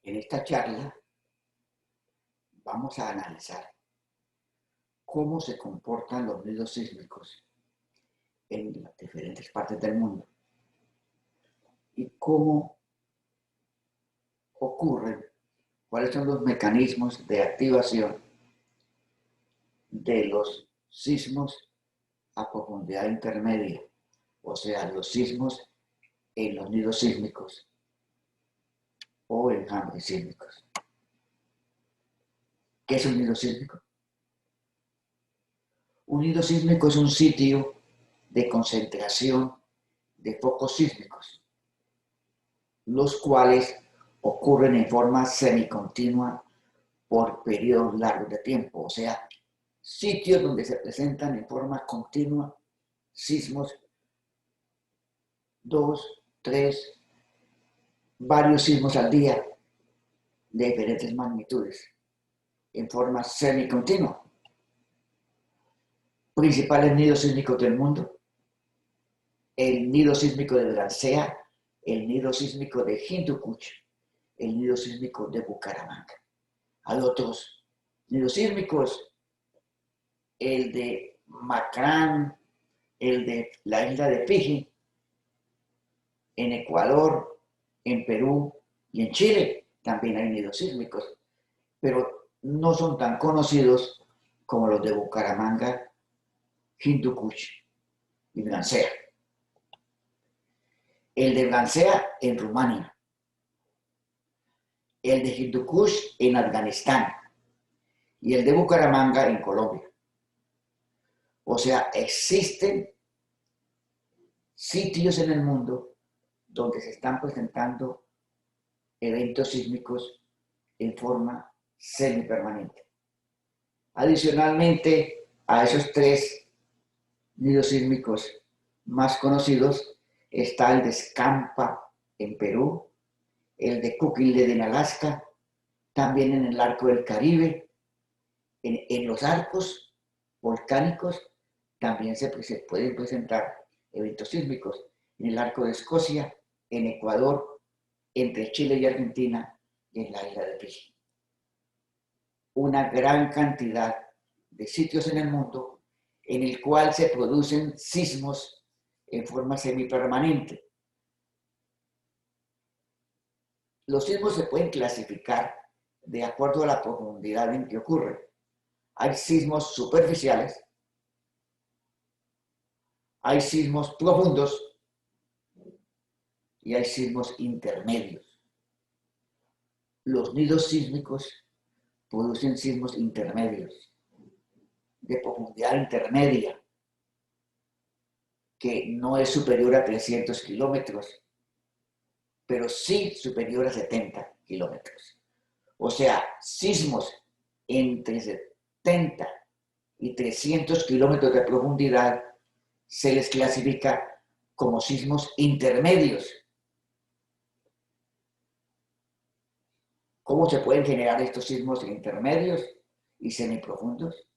En esta charla vamos a analizar cómo se comportan los nidos sísmicos en las diferentes partes del mundo y cómo ocurren, cuáles son los mecanismos de activación de los sismos a profundidad intermedia, o sea, los sismos en los nidos sísmicos o enjambres sísmicos. ¿Qué es un nido sísmico? Un nido sísmico es un sitio de concentración de focos sísmicos, los cuales ocurren en forma semicontinua por periodos largos de tiempo, o sea, sitios donde se presentan en forma continua sismos, 2, 3, varios sismos al día de diferentes magnitudes, en forma semicontinua. Principales nidos sísmicos del mundo: el nido sísmico de Dranzea, el nido sísmico de Hindu Kuch, el nido sísmico de Bucaramanga. Hay otros nidos sísmicos, el de Macrán, el de la isla de Fiji, en Ecuador, en Perú y en Chile también hay nidos sísmicos, pero no son tan conocidos como los de Bucaramanga, Hindu Kuch y Dranzea. El de Dranzea en Rumania, el de Hindu Kuch en Afganistán y el de Bucaramanga en Colombia. O sea, existen sitios en el mundo donde se están presentando eventos sísmicos en forma semipermanente. Adicionalmente a esos tres nidos sísmicos más conocidos está el de Scampa en Perú, el de Cook Inlet en Alaska, también en el arco del Caribe, en los arcos volcánicos también se pueden presentar eventos sísmicos, en el arco de Escocia, en Ecuador, entre Chile y Argentina y en la isla de Fiji. Una gran cantidad de sitios en el mundo en el cual se producen sismos en forma semipermanente. Los sismos se pueden clasificar de acuerdo a la profundidad en que ocurren. Hay sismos superficiales, hay sismos profundos y hay sismos intermedios. Los nidos sísmicos producen sismos intermedios, de profundidad intermedia, que no es superior a 300 kilómetros, pero sí superior a 70 kilómetros. O sea, sismos entre 70 y 300 kilómetros de profundidad se les clasifica como sismos intermedios. ¿Cómo se pueden generar estos sismos intermedios y semiprofundos?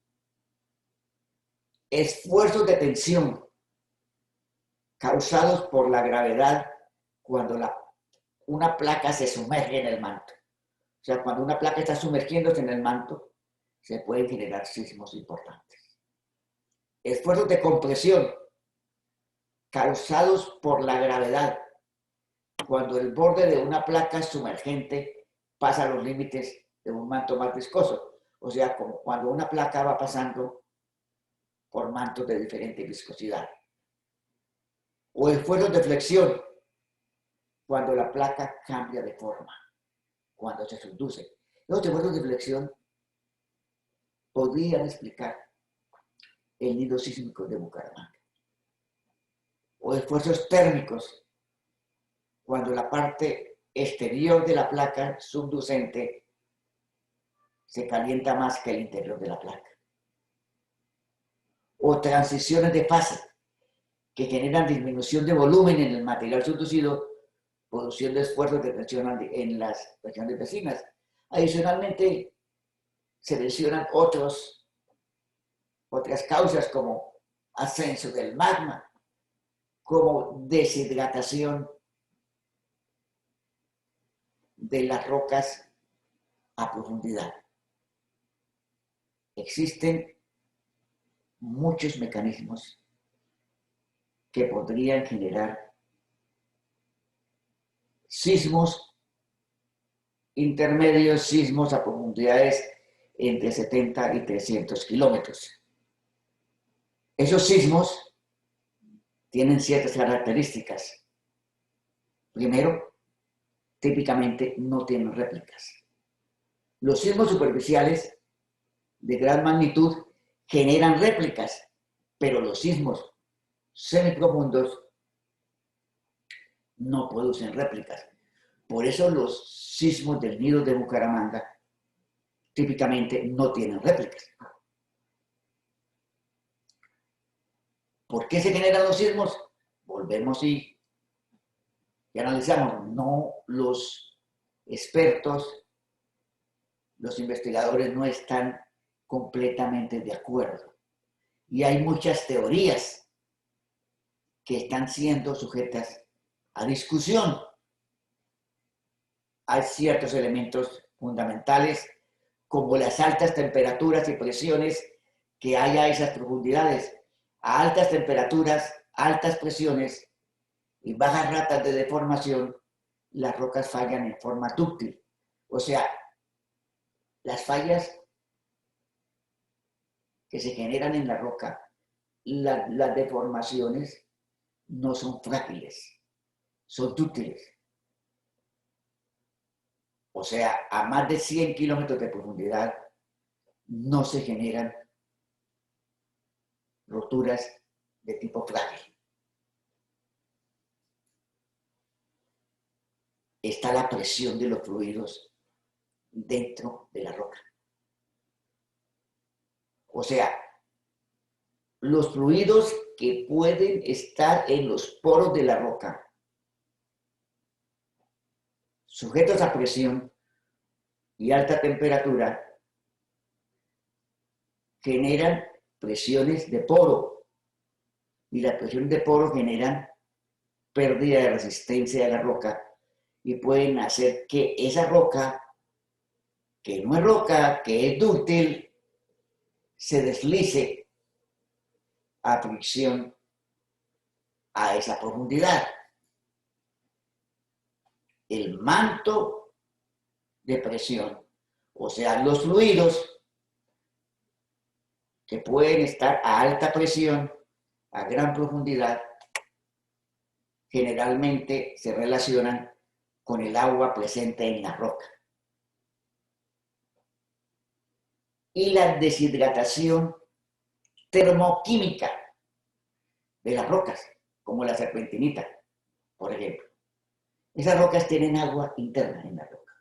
Esfuerzos de tensión causados por la gravedad cuando una placa se sumerge en el manto. O sea, cuando una placa está sumergiéndose en el manto, se pueden generar sismos importantes. Esfuerzos de compresión causados por la gravedad cuando el borde de una placa sumergente pasa los límites de un manto más viscoso. O sea, como cuando una placa va pasando por mantos de diferente viscosidad. O esfuerzos de flexión cuando la placa cambia de forma, cuando se subduce. Los esfuerzos de flexión podrían explicar el nido sísmico de Bucaramanga. O esfuerzos térmicos cuando la parte exterior de la placa subducente se calienta más que el interior de la placa. O transiciones de fase que generan disminución de volumen en el material subducido, produciendo esfuerzos de tensión en las regiones vecinas. Adicionalmente, se mencionan otras causas como ascenso del magma, como deshidratación de las rocas a profundidad. Existen muchos mecanismos que podrían generar sismos intermedios, sismos a profundidades entre 70 y 300 kilómetros. Esos sismos tienen ciertas características. Primero, típicamente no tienen réplicas. Los sismos superficiales de gran magnitud generan réplicas, pero los sismos semiprofundos no producen réplicas. Por eso los sismos del Nido de Bucaramanga típicamente no tienen réplicas. ¿Por qué se generan los sismos? Volvemos y analizamos. No, los expertos, los investigadores no están completamente de acuerdo. Y hay muchas teorías que están siendo sujetas a discusión. Hay ciertos elementos fundamentales, como las altas temperaturas y presiones que hay a esas profundidades. A altas temperaturas, altas presiones y bajas ratas de deformación, las rocas fallan en forma dúctil. O sea, las fallas que se generan en la roca, las deformaciones no son frágiles, son dúctiles. O sea, a más de 100 kilómetros de profundidad no se generan roturas de tipo frágil. Está la presión de los fluidos dentro de la roca. O sea, los fluidos que pueden estar en los poros de la roca, sujetos a presión y alta temperatura, generan presiones de poro. Y las presiones de poro generan pérdida de resistencia de la roca y pueden hacer que esa roca, que no es roca, que es dúctil, se deslice a fricción a esa profundidad. El manto de presión, o sea, los fluidos que pueden estar a alta presión, a gran profundidad, generalmente se relacionan con el agua presente en la roca. Y la deshidratación termoquímica de las rocas, como la serpentinita, por ejemplo. Esas rocas tienen agua interna en la roca.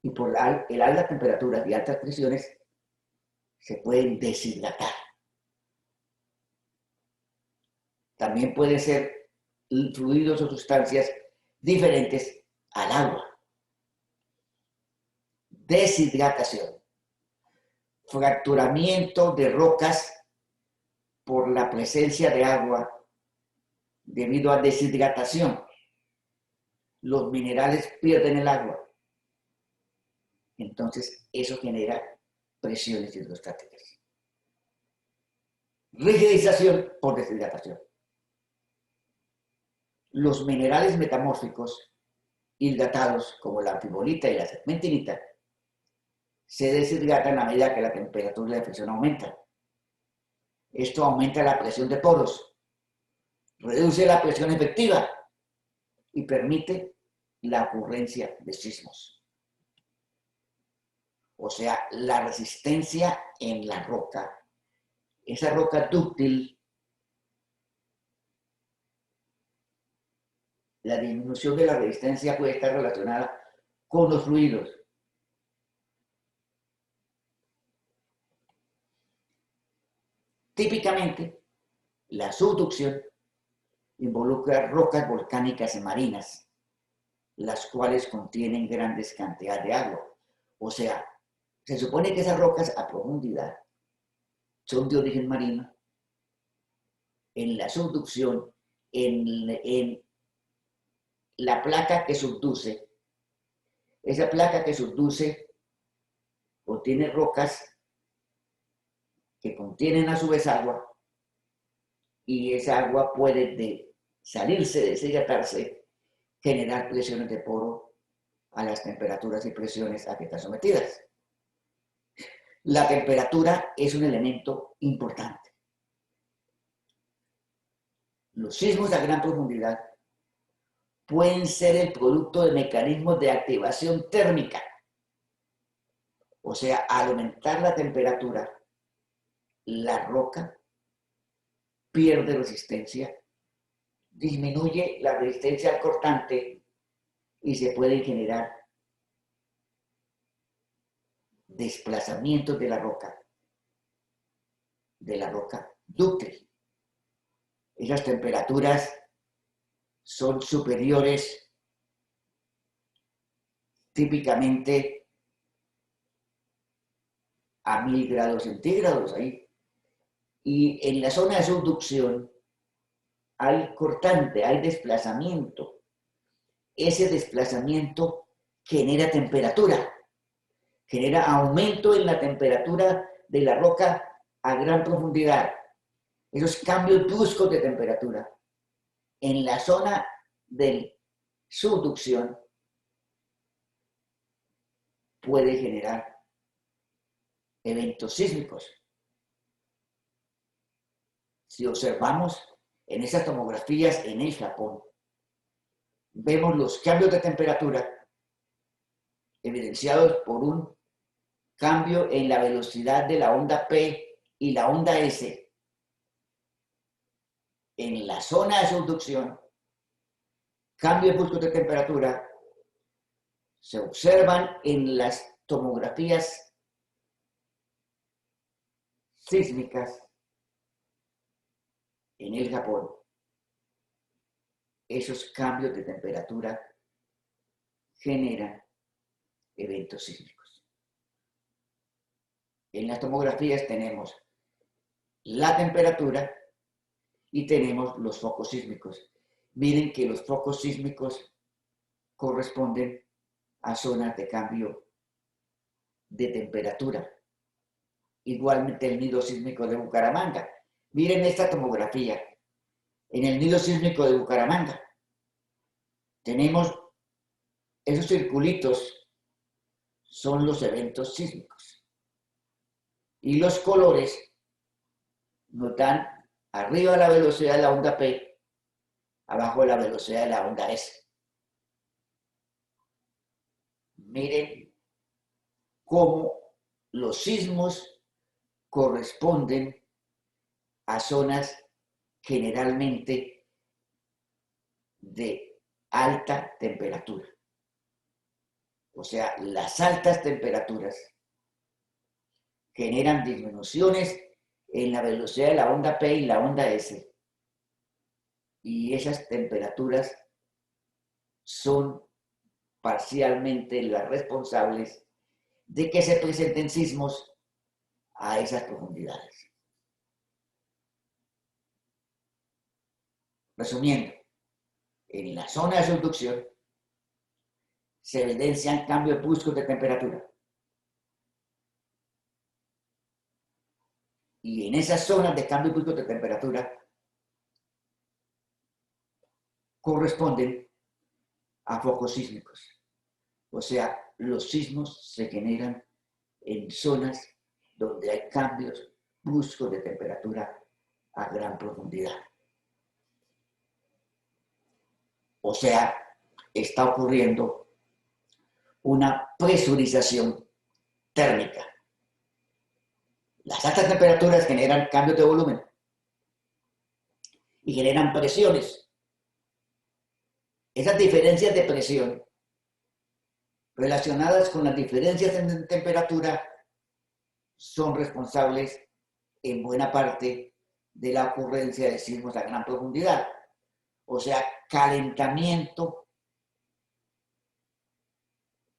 Y por el alta temperatura y altas presiones se pueden deshidratar. También pueden ser fluidos o sustancias diferentes al agua. Deshidratación. Fracturamiento de rocas por la presencia de agua debido a deshidratación. Los minerales pierden el agua. Entonces, eso genera presiones hidrostáticas. Rigidización por deshidratación. Los minerales metamórficos hidratados, como la anfibolita y la serpentinita, se deshidratan a medida que la temperatura de presión aumenta. Esto aumenta la presión de poros, reduce la presión efectiva y permite la ocurrencia de sismos. O sea, la resistencia en la roca, esa roca dúctil, la disminución de la resistencia puede estar relacionada con los fluidos. Típicamente, la subducción involucra rocas volcánicas y marinas, las cuales contienen grandes cantidades de agua. O sea, se supone que esas rocas a profundidad son de origen marino. En la subducción, en la placa que subduce, Esa placa que subduce contiene rocas que contienen a su vez agua, y esa agua puede salirse, deshidratarse, generar presiones de poro a las temperaturas y presiones a que están sometidas. La temperatura es un elemento importante. Los sismos a gran profundidad pueden ser el producto de mecanismos de activación térmica. O sea, al aumentar la temperatura, la roca pierde resistencia, disminuye la resistencia al cortante y se pueden generar desplazamientos de la roca dúctil. Esas temperaturas son superiores típicamente a 1000 grados centígrados ahí. Y en la zona de subducción hay cortante, hay desplazamiento. Ese desplazamiento genera temperatura, genera aumento en la temperatura de la roca a gran profundidad. Esos cambios bruscos de temperatura en la zona de subducción puede generar eventos sísmicos. Si observamos en esas tomografías en el Japón, vemos los cambios de temperatura evidenciados por un cambio en la velocidad de la onda P y la onda S. En la zona de subducción, cambios bruscos de temperatura se observan en las tomografías sísmicas en el Japón. Esos cambios de temperatura generan eventos sísmicos. En las tomografías tenemos la temperatura y tenemos los focos sísmicos. Miren que los focos sísmicos corresponden a zonas de cambio de temperatura. Igualmente el nido sísmico de Bucaramanga. Miren esta tomografía. En el nido sísmico de Bucaramanga tenemos esos circulitos, son los eventos sísmicos. Y los colores nos dan arriba la velocidad de la onda P, abajo la velocidad de la onda S. Miren cómo los sismos corresponden a zonas generalmente de alta temperatura. O sea, las altas temperaturas generan disminuciones en la velocidad de la onda P y la onda S. Y esas temperaturas son parcialmente las responsables de que se presenten sismos a esas profundidades. Resumiendo, en la zona de subducción se evidencian cambios bruscos de temperatura. Y en esas zonas de cambios bruscos de temperatura corresponden a focos sísmicos. O sea, los sismos se generan en zonas donde hay cambios bruscos de temperatura a gran profundidad. O sea, está ocurriendo una presurización térmica. Las altas temperaturas generan cambios de volumen y generan presiones. Esas diferencias de presión relacionadas con las diferencias en temperatura son responsables en buena parte de la ocurrencia de sismos a gran profundidad. O sea, calentamiento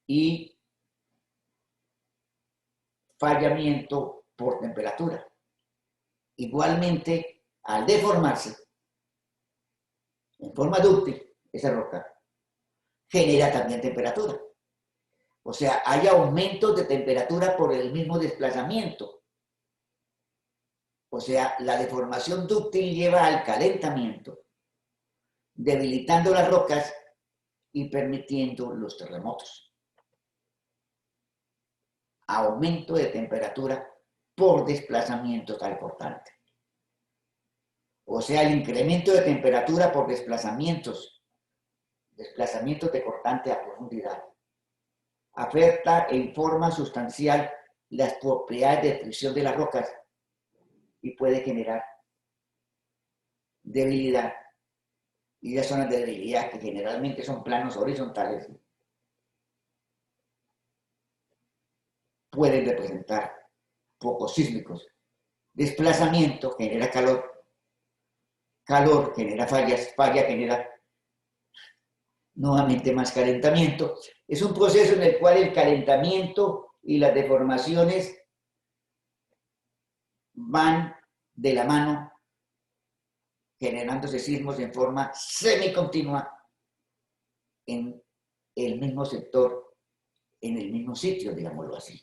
y fallamiento por temperatura. Igualmente, al deformarse en forma dúctil, esa roca genera también temperatura. O sea, hay aumentos de temperatura por el mismo desplazamiento. O sea, la deformación dúctil lleva al calentamiento, debilitando las rocas y permitiendo los terremotos. Aumento de temperatura por desplazamiento tal cortante. O sea, el incremento de temperatura por desplazamientos de cortante a profundidad, afecta en forma sustancial las propiedades de fricción de las rocas y puede generar debilidad. Y las zonas de debilidad, que generalmente son planos horizontales, pueden representar focos sísmicos. Desplazamiento genera calor, calor genera fallas, falla genera nuevamente más calentamiento. Es un proceso en el cual el calentamiento y las deformaciones van de la mano, generándose sismos en forma semicontinua en el mismo sector, en el mismo sitio, digámoslo así.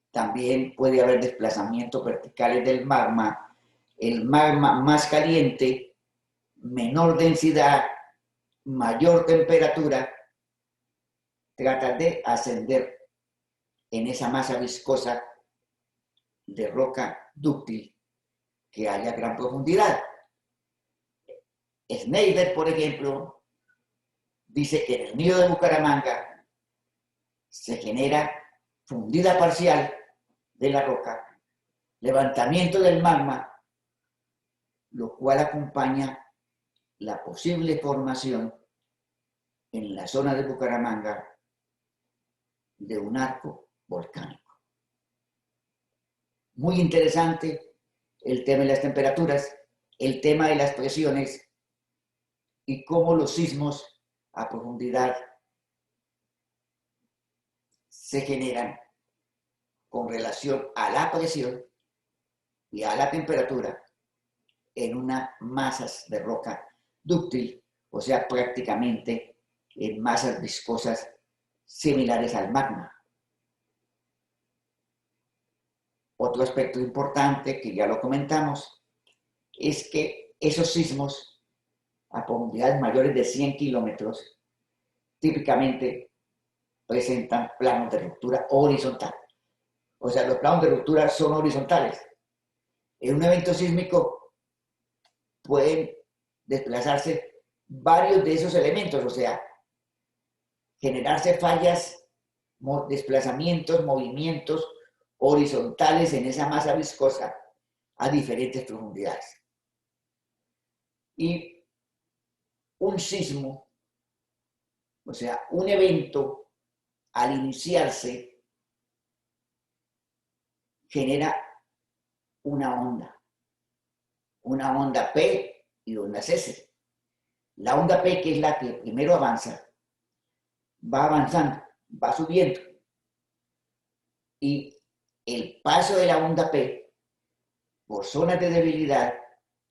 También puede haber desplazamientos verticales del magma. El magma más caliente, menor densidad, mayor temperatura, trata de ascender en esa masa viscosa de roca dúctil que haya gran profundidad. Schneider, por ejemplo, dice que en el nido de Bucaramanga se genera fundida parcial de la roca, levantamiento del magma, lo cual acompaña la posible formación en la zona de Bucaramanga de un arco volcánico. Muy interesante el tema de las temperaturas, el tema de las presiones y cómo los sismos a profundidad se generan con relación a la presión y a la temperatura en unas masas de roca dúctil, o sea, prácticamente en masas viscosas similares al magma. Otro aspecto importante, que ya lo comentamos, es que esos sismos a profundidades mayores de 100 kilómetros típicamente presentan planos de ruptura horizontal. O sea, los planos de ruptura son horizontales. En un evento sísmico pueden desplazarse varios de esos elementos, o sea, generarse fallas, desplazamientos, movimientos horizontales en esa masa viscosa a diferentes profundidades. Y un sismo, o sea, un evento al iniciarse genera una onda P y ondas S. La onda P, que es la que primero avanza, va avanzando, va subiendo. Y el paso de la onda P por zonas de debilidad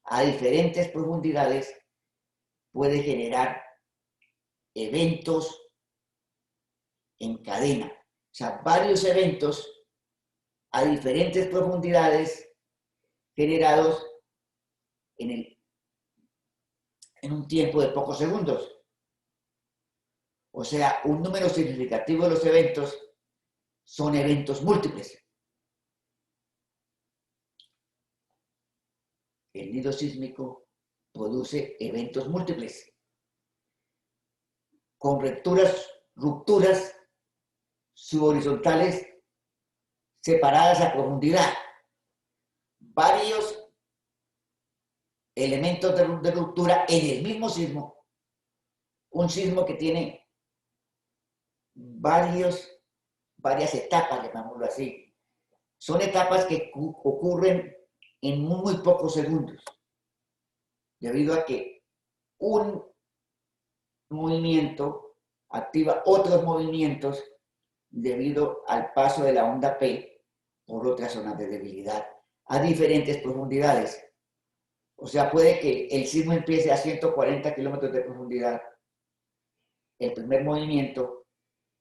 a diferentes profundidades puede generar eventos en cadena. O sea, varios eventos a diferentes profundidades generados en un tiempo de pocos segundos. O sea, un número significativo de los eventos son eventos múltiples. El nido sísmico produce eventos múltiples, con rupturas subhorizontales separadas a profundidad. Varios elementos de ruptura en el mismo sismo. Un sismo que tiene varias etapas, llamémoslo así. Son etapas que ocurren en muy pocos segundos, debido a que un movimiento activa otros movimientos debido al paso de la onda P por otras zonas de debilidad a diferentes profundidades. O sea, puede que el sismo empiece a 140 kilómetros de profundidad, el primer movimiento,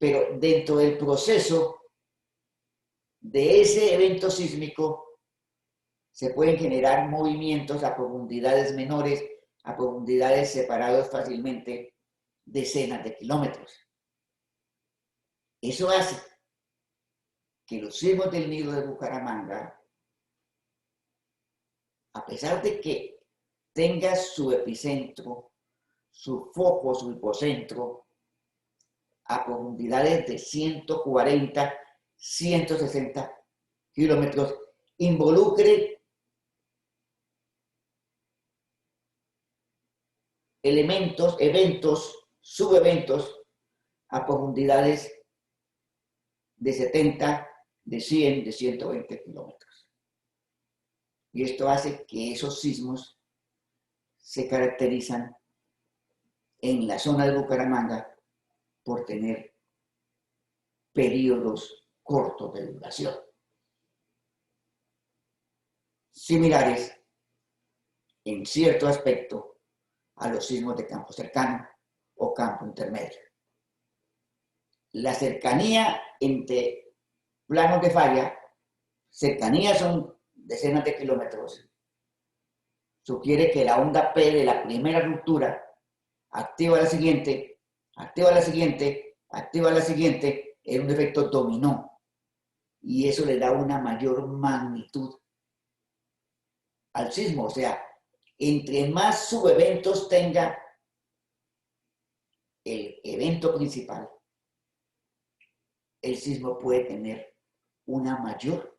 pero dentro del proceso de ese evento sísmico se pueden generar movimientos a profundidades menores, a profundidades separadas fácilmente decenas de kilómetros. Eso hace que los sismos del nido de Bucaramanga, a pesar de que tenga su epicentro, su foco, su hipocentro, a profundidades de 140, 160 kilómetros, involucre elementos, eventos, subeventos a profundidades de 70, de 100, de 120 kilómetros. Y esto hace que esos sismos se caracterizan en la zona de Bucaramanga por tener periodos cortos de duración, similares en cierto aspecto a los sismos de campo cercano o campo intermedio. La cercanía entre planos de falla, cercanías son decenas de kilómetros, sugiere que la onda P de la primera ruptura activa la siguiente, activa la siguiente, activa la siguiente, es un efecto dominó. Y eso le da una mayor magnitud al sismo. O sea, entre más subeventos tenga el evento principal, el sismo puede tener una mayor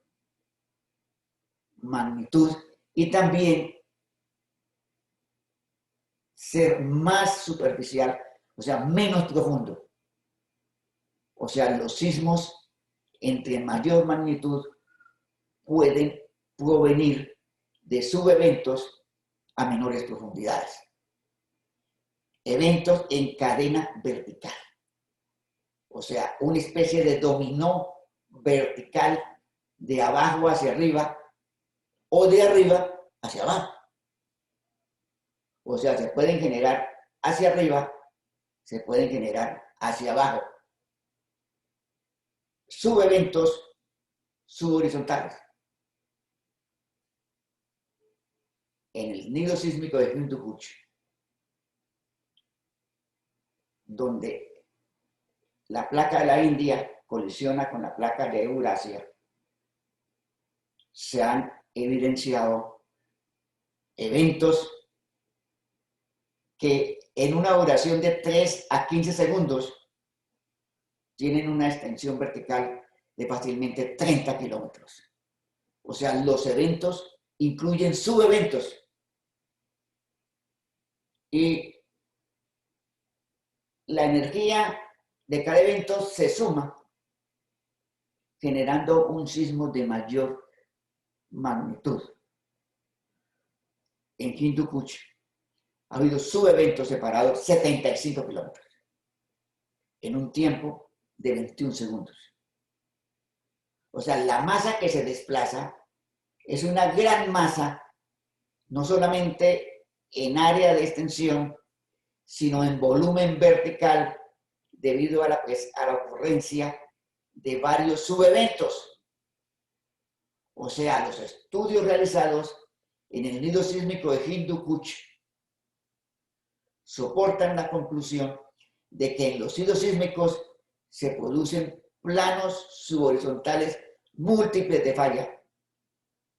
magnitud y también ser más superficial, o sea, menos profundo. O sea, los sismos entre mayor magnitud pueden provenir de subeventos a menores profundidades. Eventos en cadena vertical. O sea, una especie de dominó vertical de abajo hacia arriba o de arriba hacia abajo. O sea, se pueden generar hacia arriba, se pueden generar hacia abajo. Subeventos subhorizontales. En el nido sísmico de Hindu Kuch, donde la placa de la India colisiona con la placa de Eurasia, se han evidenciado eventos que en una duración de 3 a 15 segundos tienen una extensión vertical de fácilmente 30 kilómetros. O sea, los eventos incluyen subeventos. Y la energía de cada evento se suma, generando un sismo de mayor magnitud. En Hindu Kuch ha habido subeventos separados 75 kilómetros en un tiempo de 21 segundos. O sea, la masa que se desplaza es una gran masa, no solamente en área de extensión, sino en volumen vertical, debido a la ocurrencia de varios subeventos. O sea, los estudios realizados en el nido sísmico de Hindu Kuch soportan la conclusión de que en los nidos sísmicos se producen planos subhorizontales múltiples de falla,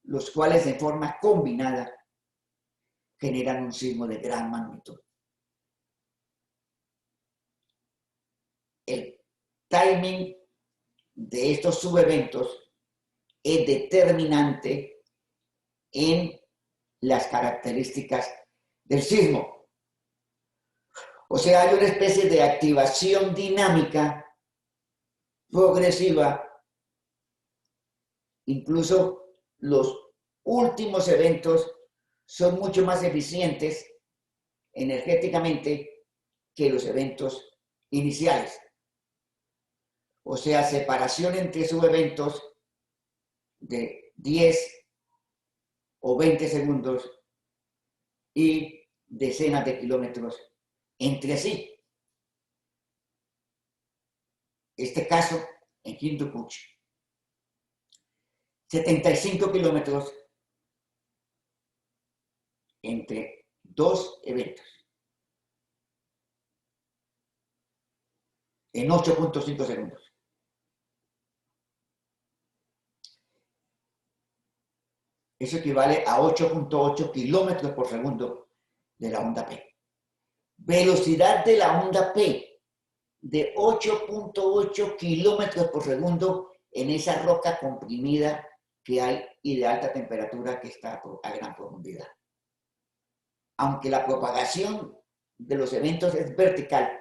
los cuales en forma combinada generan un sismo de gran magnitud. El timing de estos subeventos es determinante en las características del sismo. O sea, hay una especie de activación dinámica progresiva. Incluso los últimos eventos son mucho más eficientes energéticamente que los eventos iniciales. O sea, separación entre subeventos de 10 o 20 segundos y decenas de kilómetros entre sí. este caso en Hindu Kuch, 75 kilómetros entre dos eventos, en 8.5 segundos. Eso equivale a 8.8 kilómetros por segundo de la onda P. Velocidad de la onda P de 8.8 kilómetros por segundo en esa roca comprimida que hay y de alta temperatura que está a gran profundidad. Aunque la propagación de los eventos es vertical,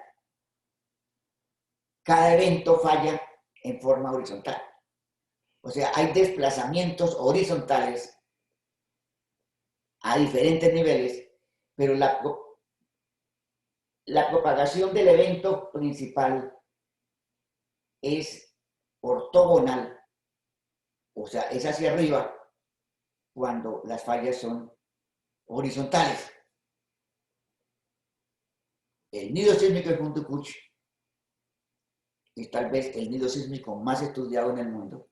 cada evento falla en forma horizontal. O sea, hay desplazamientos horizontales a diferentes niveles, pero la propagación del evento principal es ortogonal, o sea, es hacia arriba cuando las fallas son horizontales. El nido sísmico de Hindu Kuch es tal vez el nido sísmico más estudiado en el mundo.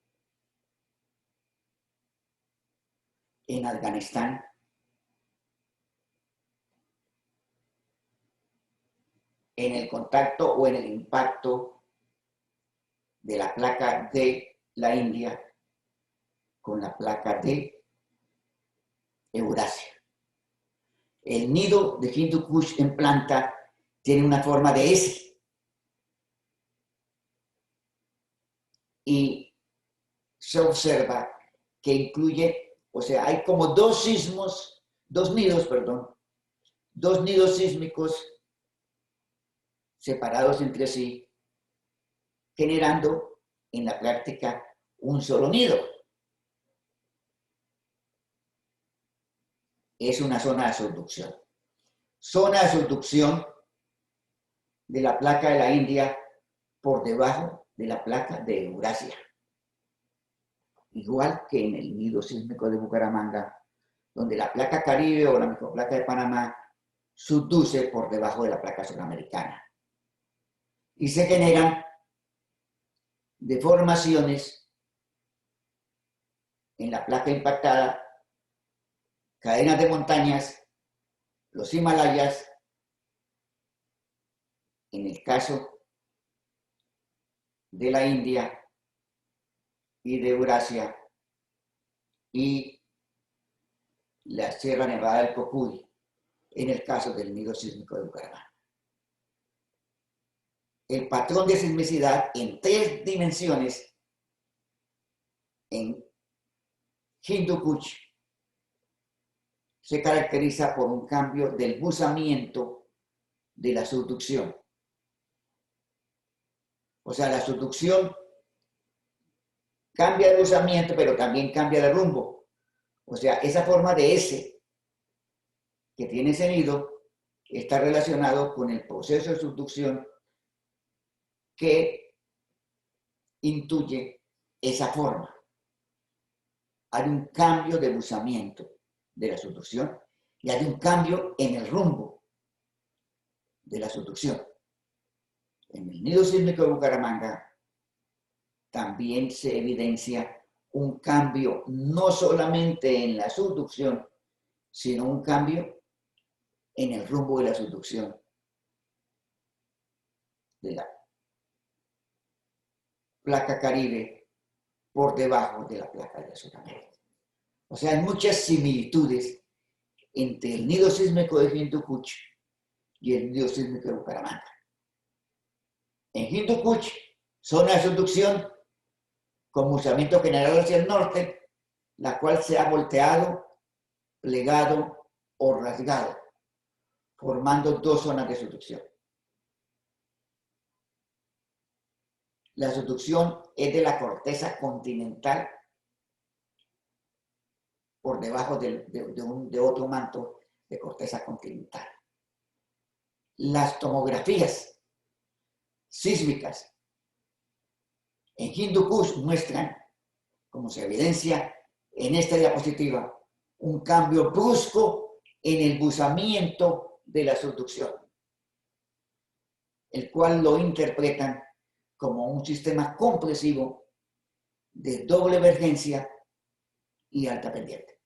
En Afganistán, en el contacto o en el impacto de la placa de la India con la placa de Eurasia. El nido de Hindu Kuch en planta tiene una forma de S. Y se observa que incluye, o sea, hay como dos nidos sísmicos separados entre sí, generando en la práctica un solo nido. Es una zona de subducción. Zona de subducción de la placa de la India por debajo de la placa de Eurasia. Igual que en el nido sísmico de Bucaramanga, donde la placa Caribe o la microplaca de Panamá subduce por debajo de la placa sudamericana. Y se generan deformaciones en la placa impactada, cadenas de montañas, los Himalayas, en el caso de la India y de Eurasia, y la Sierra Nevada del Cocuy, en el caso del nido sísmico de Bucaramanga. El patrón de sismicidad en 3 dimensiones en Hindu Kuch se caracteriza por un cambio del buzamiento de la subducción. O sea, la subducción cambia de buzamiento, pero también cambia de rumbo. O sea, esa forma de S que tiene ese nido está relacionado con el proceso de subducción que intuye esa forma. Hay un cambio de buzamiento de la subducción y hay un cambio en el rumbo de la subducción. En el nido sísmico de Bucaramanga también se evidencia un cambio no solamente en la subducción, sino un cambio en el rumbo de la subducción de la placa Caribe por debajo de la placa de Sudamérica. O sea, hay muchas similitudes entre el nido sísmico de Hindu Kuch y el nido sísmico de Bucaramanga. En Hindu Kuch, zona de subducción con buzamiento general hacia el norte, la cual se ha volteado, plegado o rasgado, formando 2 zonas de subducción. La subducción es de la corteza continental por debajo de otro manto de corteza continental. Las tomografías sísmicas en Hindu Kuch muestran, como se evidencia en esta diapositiva, un cambio brusco en el buzamiento de la subducción, el cual lo interpretan como un sistema compresivo de doble emergencia y alta pendiente.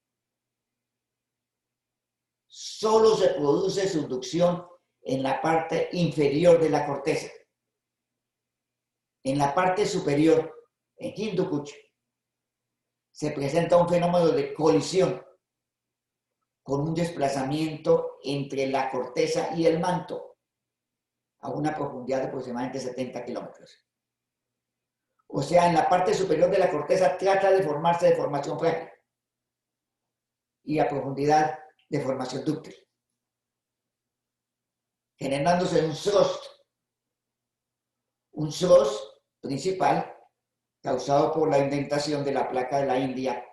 Solo se produce subducción en la parte inferior de la corteza. En la parte superior, en Hindu Kuch, se presenta un fenómeno de colisión con un desplazamiento entre la corteza y el manto a una profundidad de aproximadamente 70 kilómetros. O sea, en la parte superior de la corteza trata de formarse de formación frágil y a profundidad de formación dúctil, generándose un SROS principal causado por la indentación de la placa de la India,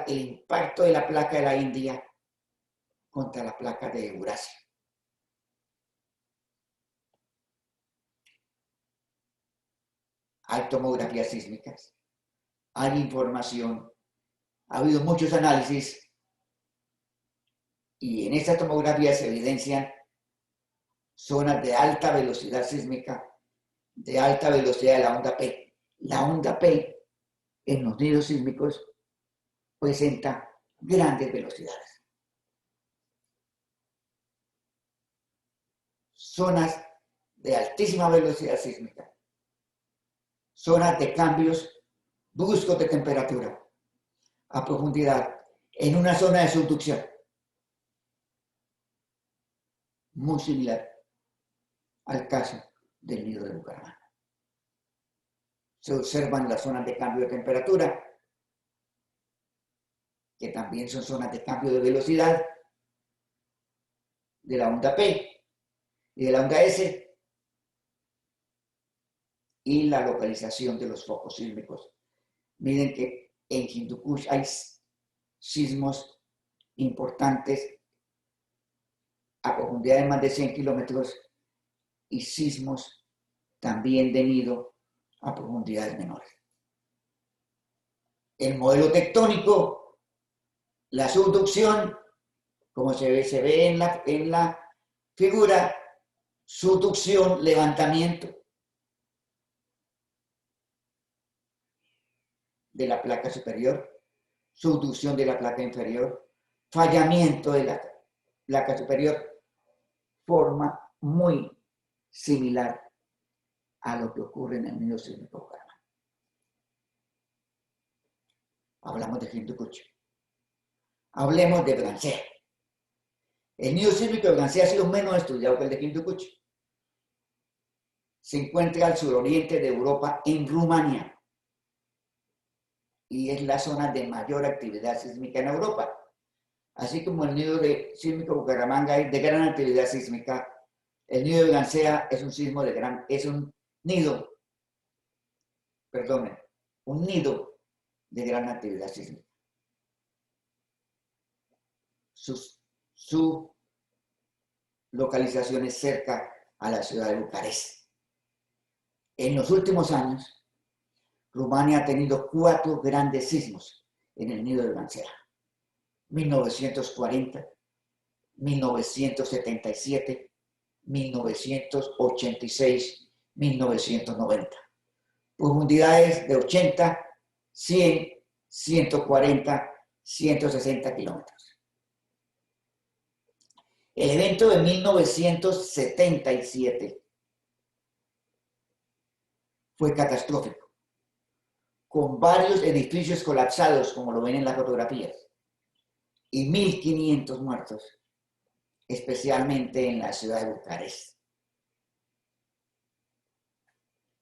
el impacto de la placa de la India contra la placa de Eurasia. Hay tomografías sísmicas, hay información, ha habido muchos análisis y en estas tomografías se evidencian zonas de alta velocidad sísmica, de alta velocidad de la onda P. La onda P en los nidos sísmicos presenta grandes velocidades. Zonas de altísima velocidad sísmica, zonas de cambios bruscos de temperatura a profundidad en una zona de subducción muy similar al caso del nido de Bucaramanga. Se observan las zonas de cambio de temperatura, que también son zonas de cambio de velocidad de la onda P y de la onda S, y la localización de los focos sísmicos. Miren que en Hindu Kush hay sismos importantes a profundidad de más de 100 kilómetros y sismos también de nido a profundidades menores. El modelo tectónico, la subducción, como se ve en la figura, subducción, levantamiento de la placa superior, subducción de la placa inferior, fallamiento de la placa superior, forma muy similar a lo que ocurre en el nido sísmico de Bucaramanga. Hablamos de Hindu Kuch. Hablemos de Bransea. El nido sísmico de Bransea ha sido menos estudiado que el de Hindu Kuch. Se encuentra al suroriente de Europa, en Rumania, y es la zona de mayor actividad sísmica en Europa. Así como el nido de sísmico de Bucaramanga es de gran actividad sísmica, el nido de Bransea es un nido de gran actividad sísmica. Su localización es cerca a la ciudad de Bucarest. En los últimos años, Rumania ha tenido 4 grandes sismos en el nido de Bransea. 1940, 1977, 1986, 1990. Profundidades de 80, 100, 140, 160 kilómetros. El evento de 1977 fue catastrófico, con varios edificios colapsados, como lo ven en las fotografías, y 1.500 muertos, especialmente en la ciudad de Bucarest.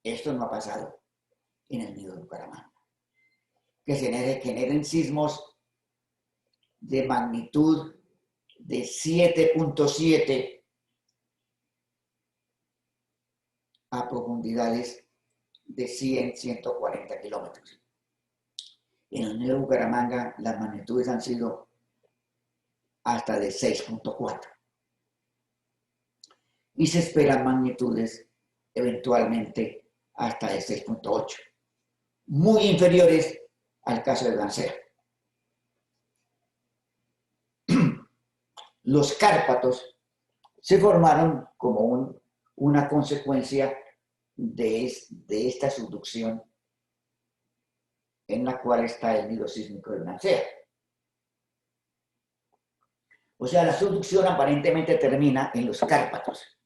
Esto no ha pasado en el nido de Bucaramanga. Que se generen sismos de magnitud de 7.7 a profundidades de 100, 140 kilómetros. En el nido de Bucaramanga las magnitudes han sido hasta de 6.4. Y se esperan magnitudes eventualmente hasta de 6.8, muy inferiores al caso de Bransea. Los Cárpatos se formaron como una consecuencia de esta subducción en la cual está el nido sísmico de Blancea. O sea, la subducción aparentemente termina en los Cárpatos.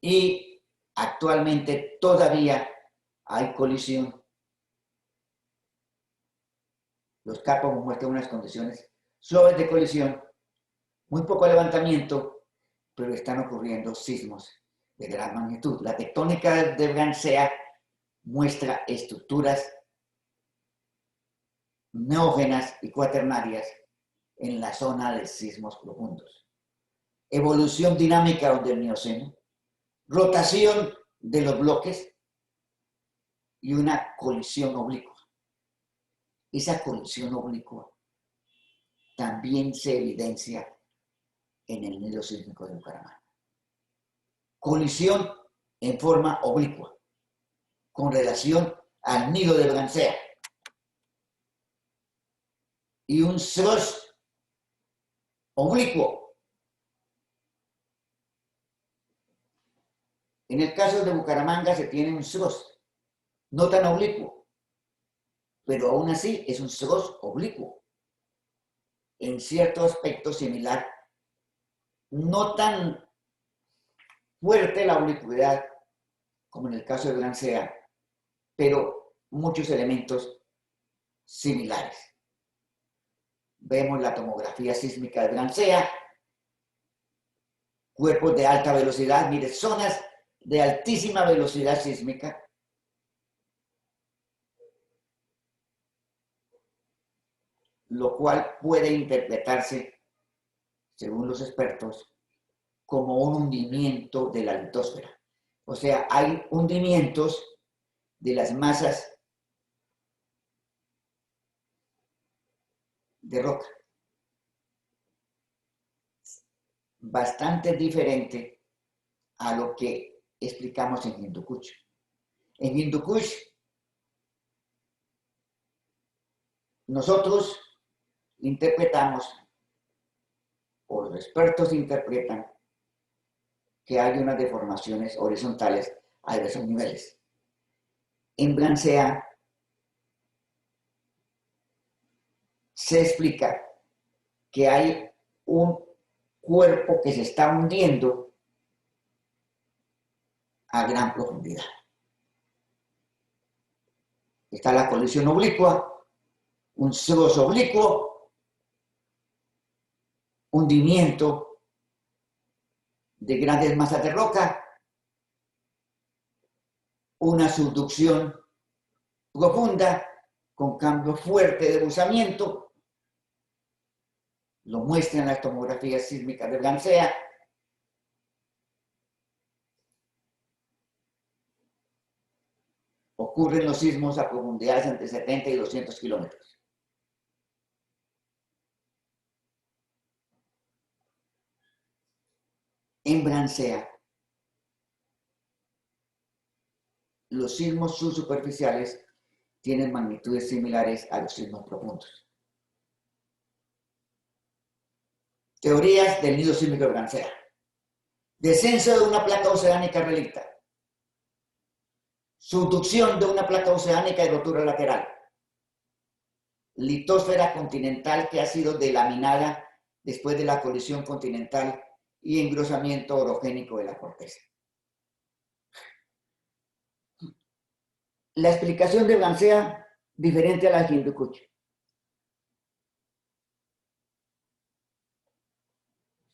Y actualmente todavía hay colisión. Los Cárpatos muestran unas condiciones suaves de colisión, muy poco levantamiento, pero están ocurriendo sismos de gran magnitud. La tectónica de Blancea muestra estructuras neógenas y cuaternarias en la zona de sismos profundos. Evolución dinámica del Mioceno, rotación de los bloques y una colisión oblicua. Esa colisión oblicua también se evidencia en el nido sísmico de Bucaramanga. Colisión en forma oblicua, con relación al nido de Blancea. Y un SROS oblicuo. En el caso de Bucaramanga se tiene un SROS, no tan oblicuo, pero aún así es un SROS oblicuo. En cierto aspecto similar, no tan fuerte la oblicuidad como en el caso de Blancea, pero muchos elementos similares. Vemos la tomografía sísmica de Blancea, cuerpos de alta velocidad, mire, zonas de altísima velocidad sísmica, lo cual puede interpretarse, según los expertos, como un hundimiento de la litosfera. O sea, hay hundimientos de las masas de roca. Bastante diferente a lo que explicamos en Hindu Kush. En Hindu Kush, nosotros interpretamos, o los expertos interpretan, que hay unas deformaciones horizontales a diversos niveles. En Blancea se explica que hay un cuerpo que se está hundiendo a gran profundidad. Está la colisión oblicua, un SROS oblicuo, hundimiento de grandes masas de roca, una subducción profunda con cambio fuerte de buzamiento, lo muestran las tomografías sísmicas de Blancea. Ocurren los sismos a profundidades entre 70 y 200 kilómetros. En Blancea, los sismos subsuperficiales tienen magnitudes similares a los sismos profundos. Teorías del nido sísmico de Blancea. Descenso de una placa oceánica relicta. Subducción de una placa oceánica y rotura lateral. Litósfera continental que ha sido delaminada después de la colisión continental y engrosamiento orogénico de la corteza. La explicación de Blancea diferente a la de Hindu Kush.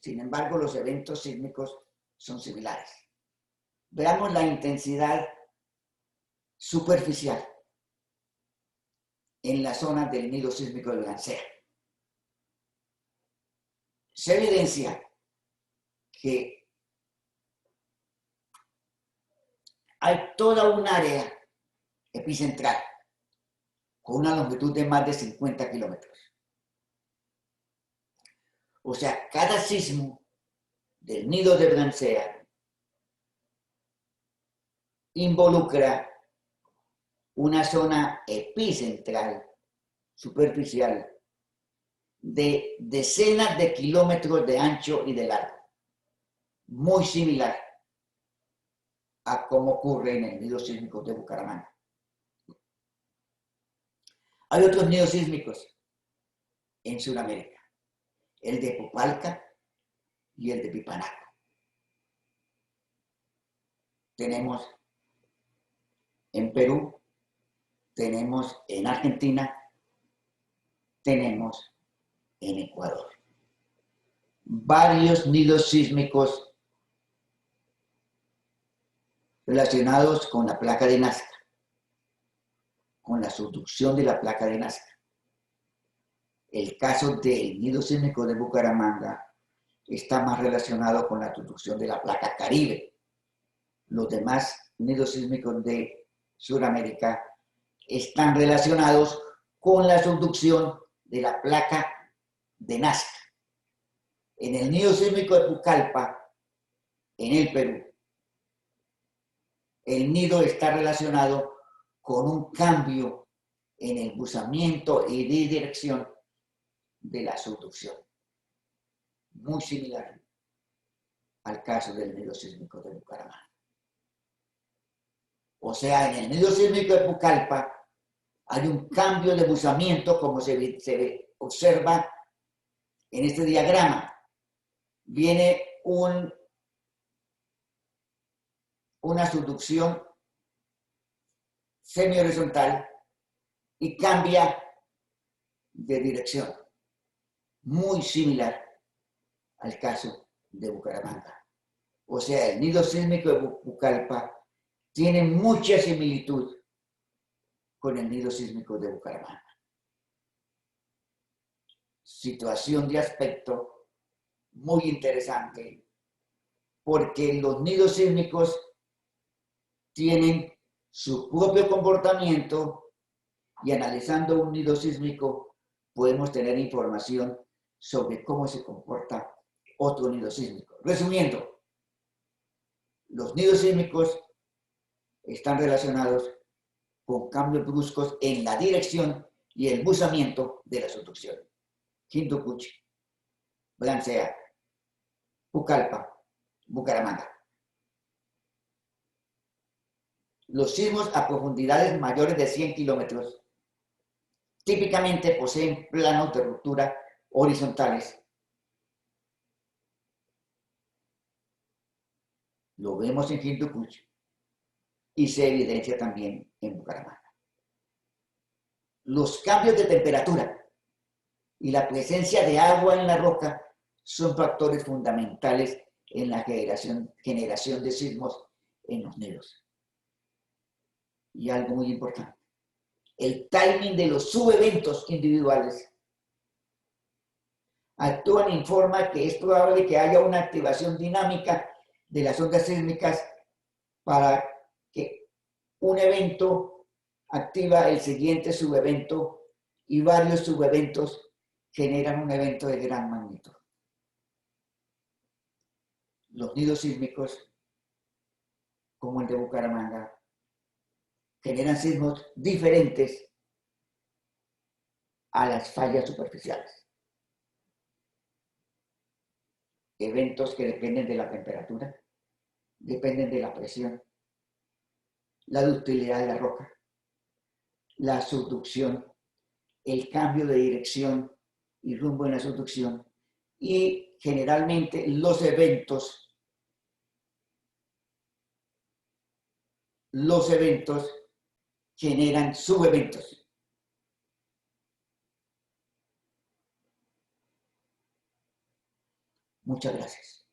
Sin embargo, los eventos sísmicos son similares. Veamos la intensidad superficial en la zona del nido sísmico de Blancea. Se evidencia que hay toda un área epicentral con una longitud de más de 50 kilómetros. O sea, cada sismo del nido de Blancea involucra una zona epicentral superficial de decenas de kilómetros de ancho y de largo. muy similar a cómo ocurre en el nido sísmico de Bucaramanga. Hay otros nidos sísmicos en Sudamérica, el de Popalca y el de Pipanaco. Tenemos en Perú, tenemos en Argentina, tenemos en Ecuador. Varios nidos sísmicos relacionados con la placa de Nazca, con la subducción de la placa de Nazca. El caso del nido sísmico de Bucaramanga está más relacionado con la subducción de la placa Caribe. Los demás nidos sísmicos de Sudamérica están relacionados con la subducción de la placa de Nazca. En el nido sísmico de Pucallpa, en el Perú, el nido está relacionado con un cambio en el buzamiento y de dirección de la subducción, muy similar al caso del nido sísmico de Bucaramanga. O sea, en el nido sísmico de Pucallpa hay un cambio de buzamiento, como se observa en este diagrama. Viene una subducción semi-horizontal y cambia de dirección, muy similar al caso de Bucaramanga. O sea, el nido sísmico de Pucallpa tiene mucha similitud con el nido sísmico de Bucaramanga. Situación de aspecto muy interesante, porque los nidos sísmicos tienen su propio comportamiento y analizando un nido sísmico podemos tener información sobre cómo se comporta otro nido sísmico. Resumiendo, los nidos sísmicos están relacionados con cambios bruscos en la dirección y el buzamiento de la subducción. Hindu Kuch, Blancea, Pucallpa, Bucaramanga. Los sismos a profundidades mayores de 100 kilómetros típicamente poseen planos de ruptura horizontales. Lo vemos en Hindu Kuch y se evidencia también en Bucaramanga. Los cambios de temperatura y la presencia de agua en la roca son factores fundamentales en la generación de sismos en los nidos. Y algo muy importante, el timing de los subeventos individuales actúan en forma que es probable que haya una activación dinámica de las ondas sísmicas para que un evento activa el siguiente subevento y varios subeventos generan un evento de gran magnitud. Los nidos sísmicos, como el de Bucaramanga, generan sismos diferentes a las fallas superficiales. Eventos que dependen de la temperatura, dependen de la presión, la ductilidad de la roca, la subducción, el cambio de dirección y rumbo en la subducción y generalmente los eventos generan subeventos. Muchas gracias.